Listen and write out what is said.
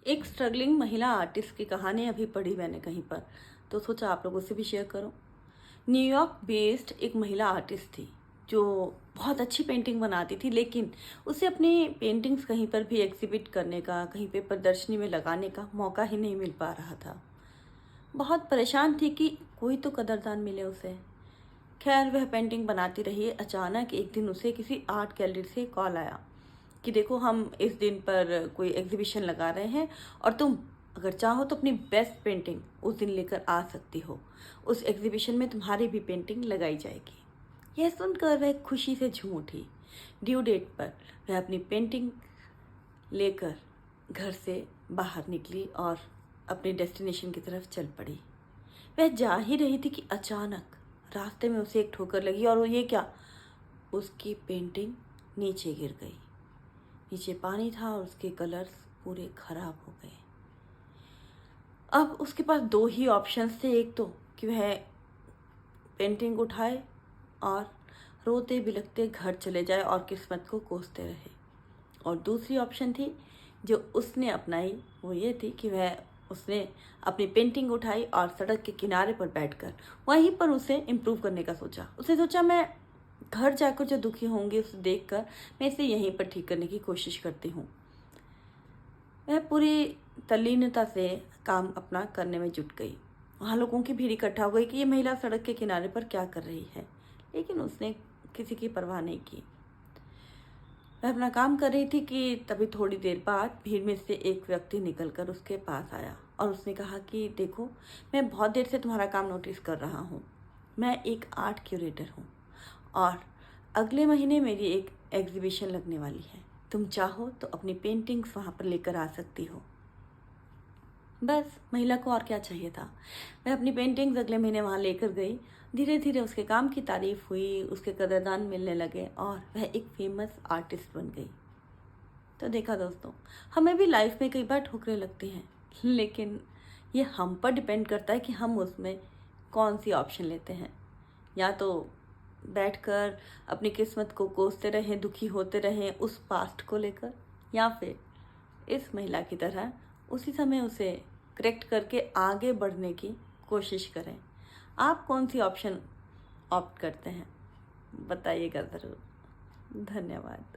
एक स्ट्रगलिंग महिला आर्टिस्ट की कहानी अभी पढ़ी मैंने कहीं पर, तो सोचा आप लोगों से भी शेयर करूं। न्यूयॉर्क बेस्ड एक महिला आर्टिस्ट थी जो बहुत अच्छी पेंटिंग बनाती थी, लेकिन उसे अपनी पेंटिंग्स कहीं पर भी एग्जिबिट करने का, कहीं पे प्रदर्शनी में लगाने का मौका ही नहीं मिल पा रहा था। बहुत परेशान थी कि कोई तो कदरदान मिले उसे। खैर, वह पेंटिंग बनाती रही। अचानक एक दिन उसे किसी आर्ट गैलरी से कॉल आया कि देखो, हम इस दिन पर कोई एग्जीबिशन लगा रहे हैं और तुम अगर चाहो तो अपनी बेस्ट पेंटिंग उस दिन लेकर आ सकती हो। उस एग्जीबिशन में तुम्हारी भी पेंटिंग लगाई जाएगी। यह सुनकर वह खुशी से झूम उठी। ड्यू डेट पर वह अपनी पेंटिंग लेकर घर से बाहर निकली और अपने डेस्टिनेशन की तरफ चल पड़ी। वह जा ही रही थी कि अचानक रास्ते में उसे एक ठोकर लगी, और वो ये क्या, उसकी पेंटिंग नीचे गिर गई। नीचे पानी था और उसके कलर्स पूरे खराब हो गए। अब उसके पास दो ही ऑप्शंस थे। एक तो कि वह पेंटिंग उठाए और रोते बिलखते घर चले जाए और किस्मत को कोसते रहे, और दूसरी ऑप्शन थी जो उसने अपनाई, वो ये थी कि उसने अपनी पेंटिंग उठाई और सड़क के किनारे पर बैठकर वहीं पर उसे इम्प्रूव करने का सोचा। उसने सोचा, मैं घर जाकर जो दुखी होंगे उसे देखकर मैं इसे यहीं पर ठीक करने की कोशिश करती हूँ। वह पूरी तल्लीनता से काम अपना करने में जुट गई। वहाँ लोगों की भीड़ इकट्ठा हो गई कि ये महिला सड़क के किनारे पर क्या कर रही है, लेकिन उसने किसी की परवाह नहीं की। वह अपना काम कर रही थी कि तभी थोड़ी देर बाद भीड़ में से एक व्यक्ति निकलकर उसके पास आया और उसने कहा कि देखो, मैं बहुत देर से तुम्हारा काम नोटिस कर रहा हूँ। मैं एक आर्ट क्यूरेटर हूँ और अगले महीने मेरी एक एग्जीबिशन लगने वाली है। तुम चाहो तो अपनी पेंटिंग्स वहाँ पर लेकर आ सकती हो। बस महिला को और क्या चाहिए था। वह अपनी पेंटिंग्स अगले महीने वहाँ लेकर गई। धीरे धीरे उसके काम की तारीफ हुई, उसके कदरदान मिलने लगे और वह एक फेमस आर्टिस्ट बन गई। तो देखा दोस्तों, हमें भी लाइफ में कई बार ठोकरें लगती हैं, लेकिन ये हम पर डिपेंड करता है कि हम उसमें कौन सी ऑप्शन लेते हैं। या तो बैठकर अपनी किस्मत को कोसते रहें, दुखी होते रहें उस पास्ट को लेकर, या फिर इस महिला की तरह उसी समय उसे करेक्ट करके आगे बढ़ने की कोशिश करें। आप कौन सी ऑप्शन ऑप्ट करते हैं, बताइएगा ज़रूर। धन्यवाद।